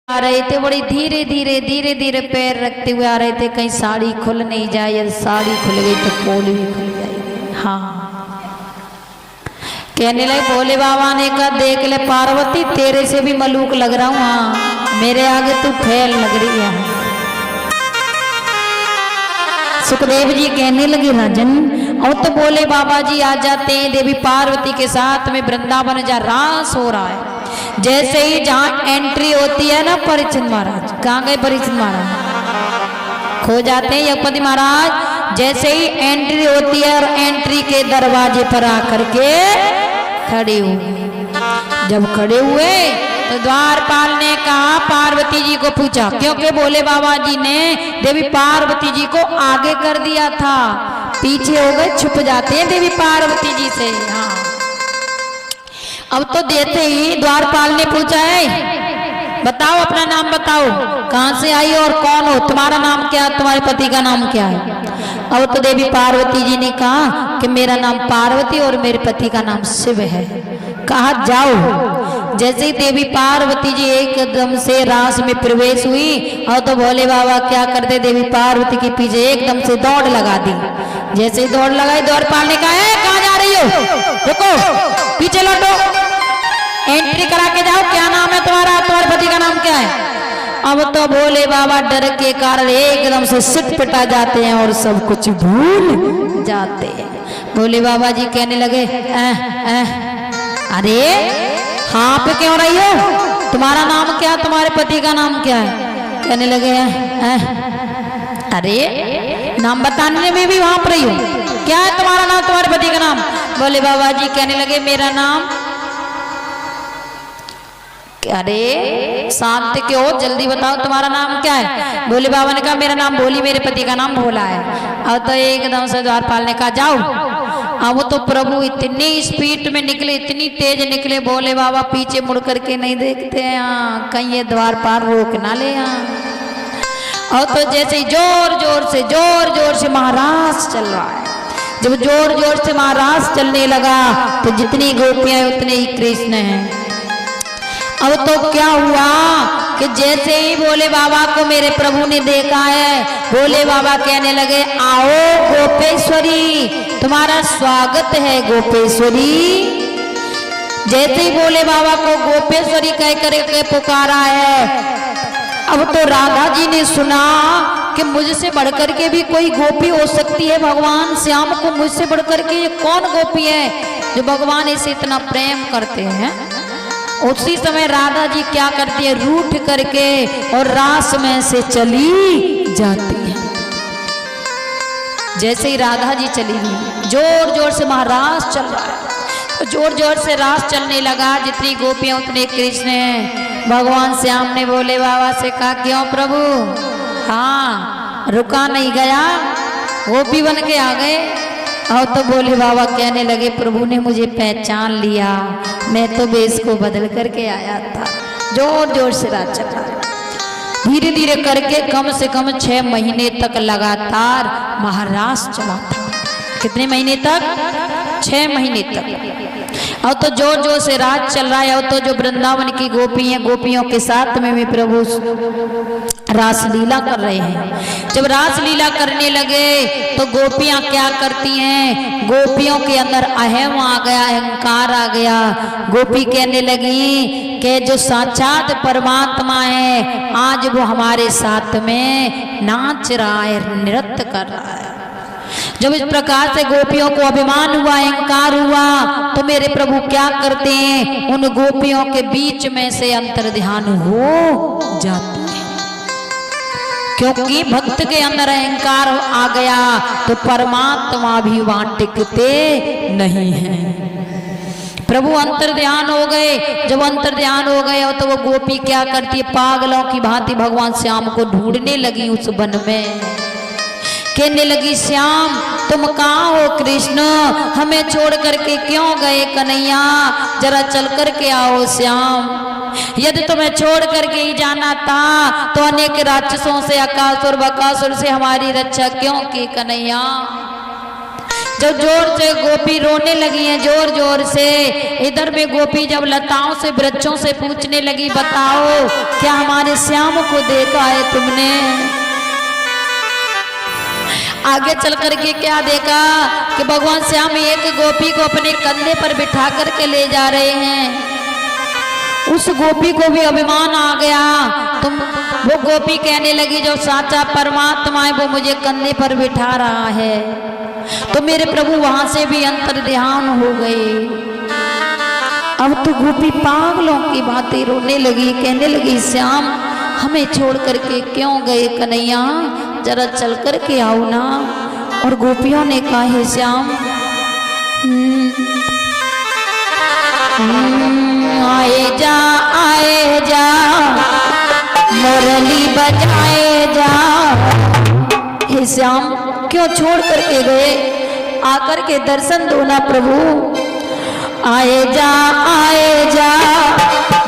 आ रहे थे, बड़ी धीरे धीरे पैर रखते हुए आ रहे थे, कहीं साड़ी खुल नहीं जाए, यदि साड़ी खुल गई तो पोल भी खुल जाएगी। हाँ, कहने लगे, भोले बाबा ने कहा, देख ले पार्वती, तेरे से भी मलूक लग रहा हूँ, हाँ मेरे आगे तू फैल लग रही है। सुखदेव जी कहने लगे, राजन और तो भोले बाबा जी आ जाते हैं देवी पार्वती के साथ में, वृंदावन जा रास हो रहा है। जैसे ही जहाँ एंट्री होती है ना, परीक्षित महाराज कहाँ गए? परीक्षित महाराज खो जाते हैं यज्ञपति महाराज। जैसे ही एंट्री होती है और एंट्री के दरवाजे पर आकर के खड़े हुए। जब खड़े हुए तो द्वारपाल ने कहा, पार्वती जी को पूछा, क्योंकि भोले बाबा जी ने देवी पार्वती जी को आगे कर दिया था, पीछे हो गए, छुप जाते हैं देवी पार्वती जी से। हाँ, अब तो देते ही द्वारपाल ने पूछा, है बताओ, अपना नाम बताओ, कहाँ से आई और कौन हो, तुम्हारा नाम क्या है, तुम्हारे पति का नाम क्या है? अब तो देवी पार्वती जी ने कहा कि मेरा नाम पार्वती और मेरे पति का नाम शिव है। कहा जाओ। जैसे ही देवी पार्वती जी एकदम से रास में प्रवेश हुई, और तो भोले बाबा क्या करते, देवी पार्वती के पीछे एकदम से दौड़ लगा दी। जैसे ही दौड़ लगाई, द्वारपाल ने कहा, कहाँ जा रही हो, रुको, पीछे लौटो, एंट्री करा के जाओ, क्या नाम है तुम्हारा, तुम्हारे पति का नाम क्या है? अब तो भोले बाबा डर के कारण एकदम से सिटपिटा जाते हैं और सब कुछ भूल जाते हैं। भोले बाबा जी कहने लगे, अरे हाँ पे क्यों रही हो, तुम्हारा नाम क्या, तुम्हारे पति का नाम क्या है? कहने लगे, अरे नाम बताने में भी वहां पर रही हो, क्या है तुम्हारा नाम, तुम्हारे पति का नाम? भोले बाबा जी कहने लगे, मेरा नाम, अरे शांत क्यों, जल्दी बताओ तुम्हारा नाम क्या है? भोले बाबा ने कहा, मेरा नाम भोली, मेरे पति का नाम भोला है। अब तो एकदम से द्वारपाल ने कहा, जाओ। अब तो प्रभु इतनी स्पीड में निकले, इतनी तेज निकले, भोले बाबा पीछे मुड़ करके नहीं देखते हैं, कहीं ये द्वारपाल रोक ना ले। और तो जैसे जोर जोर से महाराज चल रहा है। जब जोर जोर से महाराज चलने लगा तो जितनी गोपियां उतने ही कृष्ण हैं। अब तो क्या हुआ कि जैसे ही भोले बाबा को मेरे प्रभु ने देखा है, भोले बाबा कहने लगे, आओ गोपेश्वरी, तुम्हारा स्वागत है गोपेश्वरी। जैसे ही भोले बाबा को गोपेश्वरी कह करके पुकारा है, अब तो राधा जी ने सुना कि मुझसे बढ़कर के भी कोई गोपी हो सकती है, भगवान श्याम को मुझसे बढ़कर के ये कौन गोपी है जो भगवान इसे इतना प्रेम करते हैं। उसी समय राधा जी क्या करती है, रूठ करके और रास में से चली जाती है। जैसे ही राधा जी चली गई, जोर जोर से महाराज चल रहा है, तो जोर जोर से रास चलने लगा, जितनी गोपियां उतने कृष्ण हैं। भगवान श्याम ने भोले बाबा से कहा, क्यों प्रभु, हाँ रुका नहीं गया, गोपी बन के आ गए? और तो भोले बाबा कहने लगे, प्रभु ने मुझे पहचान लिया, मैं तो वेश को बदल करके आया था। जोर जोर से राज चला, धीरे धीरे करके कम से कम 6 महीने तक लगातार महाराज चला था। कितने महीने तक? 6 महीने तक। और तो जोर जोर से राज चल रहा है। और तो जो वृंदावन की गोपी हैं, गोपियों के साथ में भी प्रभु रासलीला कर रहे हैं। जब रासलीला करने लगे तो गोपियां क्या करती हैं, गोपियों के अंदर अहम आ गया, अहंकार आ गया। गोपी कहने लगी कि जो साक्षात परमात्मा है, आज वो हमारे साथ में नाच रहा है, नृत्य कर रहा है। जब इस प्रकार से गोपियों को अभिमान हुआ, अहंकार हुआ, तो मेरे प्रभु क्या करते हैं, उन गोपियों के बीच में से अंतर्ध्यान हो जाते हैं। क्योंकि भक्त के अंदर अहंकार आ गया तो परमात्मा भी वहां टिकते नहीं हैं। प्रभु अंतर्ध्यान हो गए। जब अंतर्ध्यान हो गए तो वो गोपी क्या करती है, पागलों की भांति भगवान श्याम को ढूंढने लगी उस वन में। कहने लगी, श्याम तुम कहाँ हो कृष्ण, हमें छोड़ करके क्यों गए कन्हैया, जरा चल करके आओ श्याम। यदि तुम्हें छोड़ करके ही जाना था तो अनेक राक्षसों से, अकासुर बकासुर से हमारी रक्षा क्यों की कन्हैया। जब जोर से गोपी रोने लगी हैं, जोर जोर से, इधर में गोपी जब लताओं से वृक्षों से पूछने लगी, बताओ क्या हमारे श्याम को देखा है तुमने? आगे चल करके क्या देखा कि भगवान श्याम एक गोपी को अपने कंधे पर बिठा करके ले जा रहे हैं। उस गोपी को भी अभिमान आ गया। तुम वो गोपी कहने लगी, जो साचा परमात्मा है वो मुझे कंधे पर बिठा रहा है। तो मेरे प्रभु वहां से भी अंतर ध्यान हो गए। अब तो गोपी पागलों की बातें रोने लगी, कहने लगी, श्याम हमें छोड़ करके क्यों गए कन्हैया, जरा चल करके आओ ना। और गोपियों ने कहा, हे श्याम आए जा मुरली बजाए जा। हे श्याम क्यों छोड़ करके गए, आकर के दर्शन दो ना प्रभु। आए जा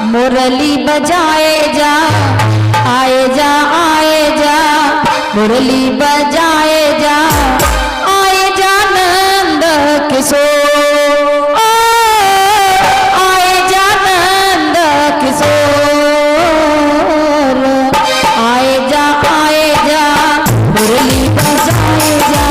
मुरली बजाए जा, आए जा मुरली बजाए जा, आए जा नंद किशोर, आए जा नंद किशोर, आए जा मुरली बजाए जा।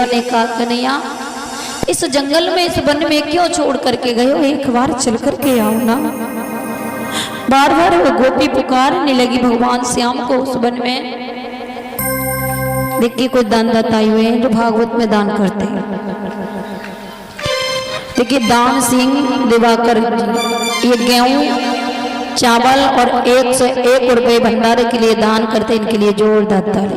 बेलियों ने कहा कन्हैया इस जंगल में इस वन में क्यों छोड़ करके गए हो, एक बार चल करके आओ ना। बार बार वो गोपी पुकारने लगी भगवान श्याम को उस वन में। देखिए कुछ दानदाता हुए हैं जो भागवत में दान करते हैं। देखिए दान सिंह दिवाकर जी ये गेहूं चावल और 101 रुपए भंडारे के लिए दान करते, इनके लिए जोरदार ताली।